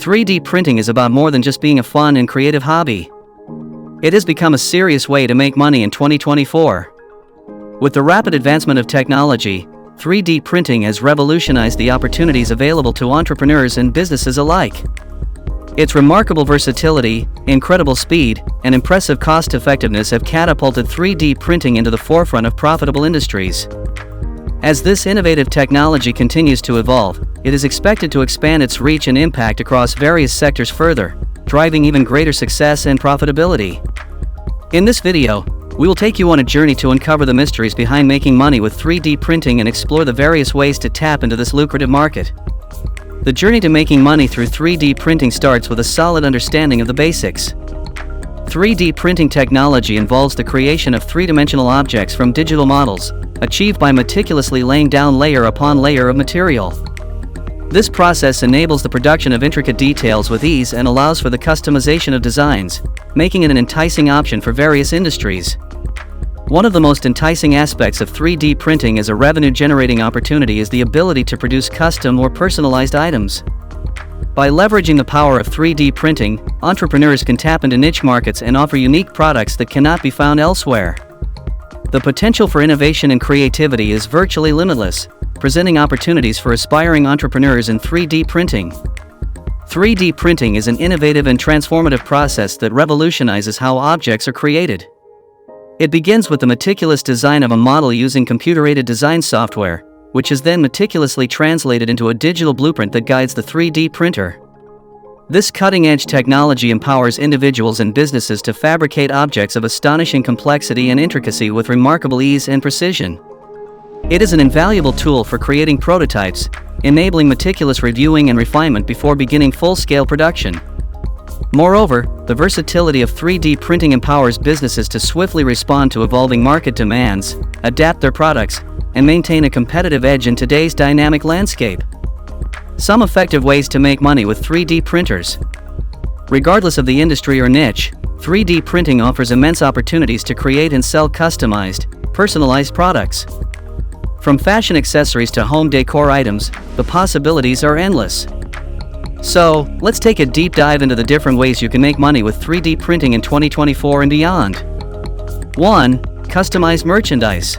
3D printing is about more than just being a fun and creative hobby. It has become a serious way to make money in 2024. With the rapid advancement of technology, 3D printing has revolutionized the opportunities available to entrepreneurs and businesses alike. Its remarkable versatility, incredible speed, and impressive cost-effectiveness have catapulted 3D printing into the forefront of profitable industries. As this innovative technology continues to evolve, it is expected to expand its reach and impact across various sectors further, driving even greater success and profitability. In this video, we will take you on a journey to uncover the mysteries behind making money with 3D printing and explore the various ways to tap into this lucrative market. The journey to making money through 3D printing starts with a solid understanding of the basics. 3D printing technology involves the creation of three-dimensional objects from digital models, achieved by meticulously laying down layer upon layer of material. This process enables the production of intricate details with ease and allows for the customization of designs, making it an enticing option for various industries. One of the most enticing aspects of 3D printing as a revenue-generating opportunity is the ability to produce custom or personalized items. By leveraging the power of 3D printing, entrepreneurs can tap into niche markets and offer unique products that cannot be found elsewhere. The potential for innovation and creativity is virtually limitless, presenting opportunities for aspiring entrepreneurs in 3D printing. 3D printing is an innovative and transformative process that revolutionizes how objects are created. It begins with the meticulous design of a model using computer-aided design software, which is then meticulously translated into a digital blueprint that guides the 3D printer. This cutting-edge technology empowers individuals and businesses to fabricate objects of astonishing complexity and intricacy with remarkable ease and precision. It is an invaluable tool for creating prototypes, enabling meticulous reviewing and refinement before beginning full-scale production. Moreover, the versatility of 3D printing empowers businesses to swiftly respond to evolving market demands, adapt their products, and maintain a competitive edge in today's dynamic landscape. Some effective ways to make money with 3D printers. Regardless of the industry or niche, 3D printing offers immense opportunities to create and sell customized, personalized products. From fashion accessories to home decor items, the possibilities are endless. So, let's take a deep dive into the different ways you can make money with 3D printing in 2024 and beyond. 1. Customized merchandise.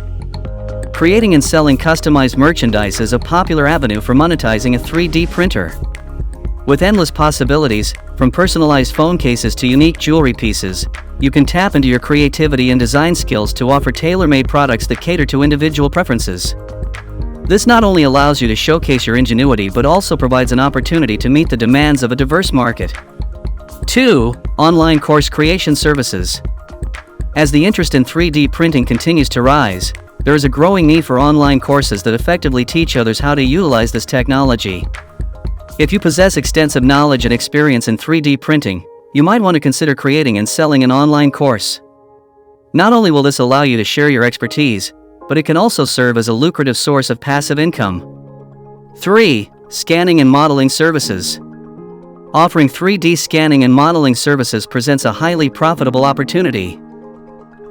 Creating and selling customized merchandise is a popular avenue for monetizing a 3D printer. With endless possibilities, from personalized phone cases to unique jewelry pieces, you can tap into your creativity and design skills to offer tailor-made products that cater to individual preferences. This not only allows you to showcase your ingenuity but also provides an opportunity to meet the demands of a diverse market. 2. Online course creation services. As the interest in 3D printing continues to rise, there is a growing need for online courses that effectively teach others how to utilize this technology. If you possess extensive knowledge and experience in 3D printing, you might want to consider creating and selling an online course. Not only will this allow you to share your expertise, but it can also serve as a lucrative source of passive income. 3. Scanning and modeling services. Offering 3D scanning and modeling services presents a highly profitable opportunity.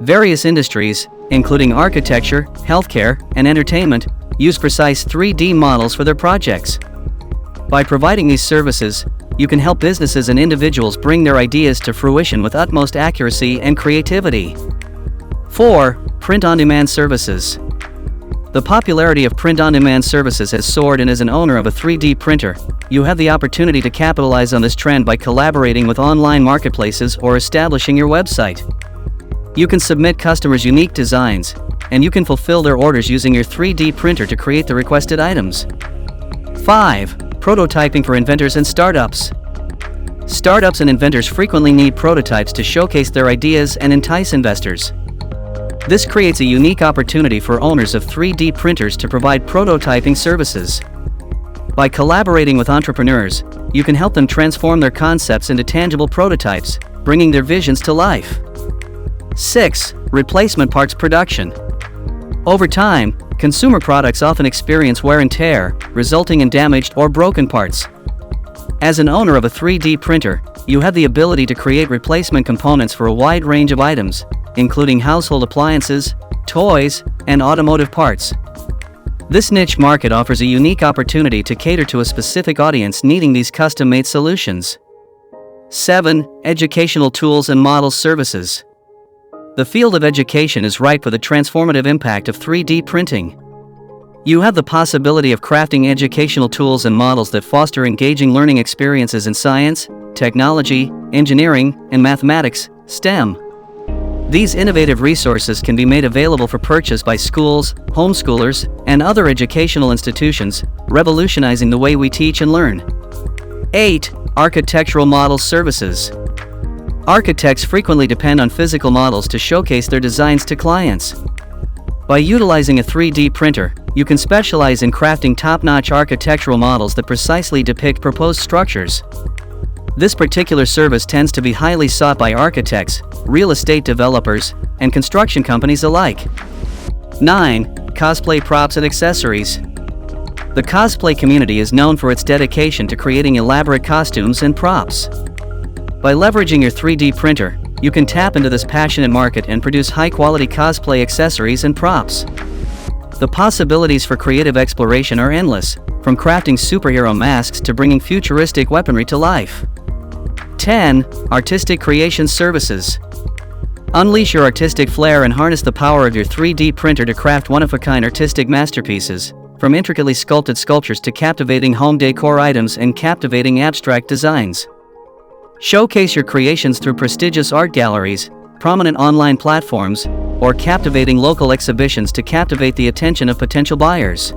Various industries, including architecture, healthcare, and entertainment, use precise 3D models for their projects. By providing these services, you can help businesses and individuals bring their ideas to fruition with utmost accuracy and creativity. 4. Print-on-demand services. The popularity of print-on-demand services has soared, and as an owner of a 3D printer, you have the opportunity to capitalize on this trend by collaborating with online marketplaces or establishing your website. You can submit customers' unique designs, and you can fulfill their orders using your 3D printer to create the requested items. 5. Prototyping for inventors and startups. Startups and inventors frequently need prototypes to showcase their ideas and entice investors. This creates a unique opportunity for owners of 3D printers to provide prototyping services. By collaborating with entrepreneurs, you can help them transform their concepts into tangible prototypes, bringing their visions to life. 6. Replacement parts production. Over time, consumer products often experience wear and tear, resulting in damaged or broken parts. As an owner of a 3D printer, you have the ability to create replacement components for a wide range of items, including household appliances, toys, and automotive parts. This niche market offers a unique opportunity to cater to a specific audience needing these custom-made solutions. 7. Educational tools and models services. The field of education is ripe for the transformative impact of 3D printing. You have the possibility of crafting educational tools and models that foster engaging learning experiences in science, technology, engineering, and mathematics, STEM. These innovative resources can be made available for purchase by schools, homeschoolers, and other educational institutions, revolutionizing the way we teach and learn. 8. Architectural model services. Architects frequently depend on physical models to showcase their designs to clients. By utilizing a 3D printer, you can specialize in crafting top-notch architectural models that precisely depict proposed structures. This particular service tends to be highly sought by architects, real estate developers, and construction companies alike. 9. Cosplay props and accessories. The cosplay community is known for its dedication to creating elaborate costumes and props. By leveraging your 3D printer, you can tap into this passionate market and produce high-quality cosplay accessories and props. The possibilities for creative exploration are endless, from crafting superhero masks to bringing futuristic weaponry to life. 10. Artistic creation services. Unleash your artistic flair and harness the power of your 3D printer to craft one-of-a-kind artistic masterpieces, from intricately sculpted sculptures to captivating home decor items and captivating abstract designs. Showcase your creations through prestigious art galleries, prominent online platforms, or captivating local exhibitions to captivate the attention of potential buyers.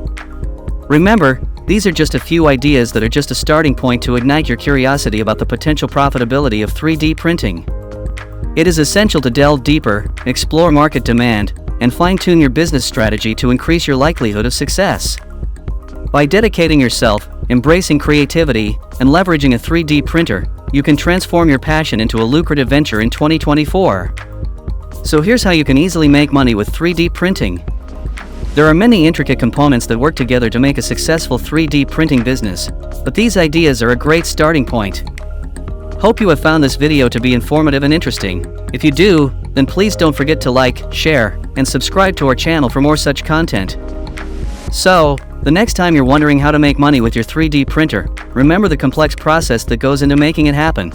Remember, these are just a few ideas that are just a starting point to ignite your curiosity about the potential profitability of 3D printing. It is essential to delve deeper, explore market demand, and fine-tune your business strategy to increase your likelihood of success. By dedicating yourself, embracing creativity, and leveraging a 3D printer, you can transform your passion into a lucrative venture in 2024. So here's how you can easily make money with 3D printing. There are many intricate components that work together to make a successful 3D printing business, but these ideas are a great starting point. Hope you have found this video to be informative and interesting. If you do, then please don't forget to like, share, and subscribe to our channel for more such content. So, the next time you're wondering how to make money with your 3D printer, remember the complex process that goes into making it happen.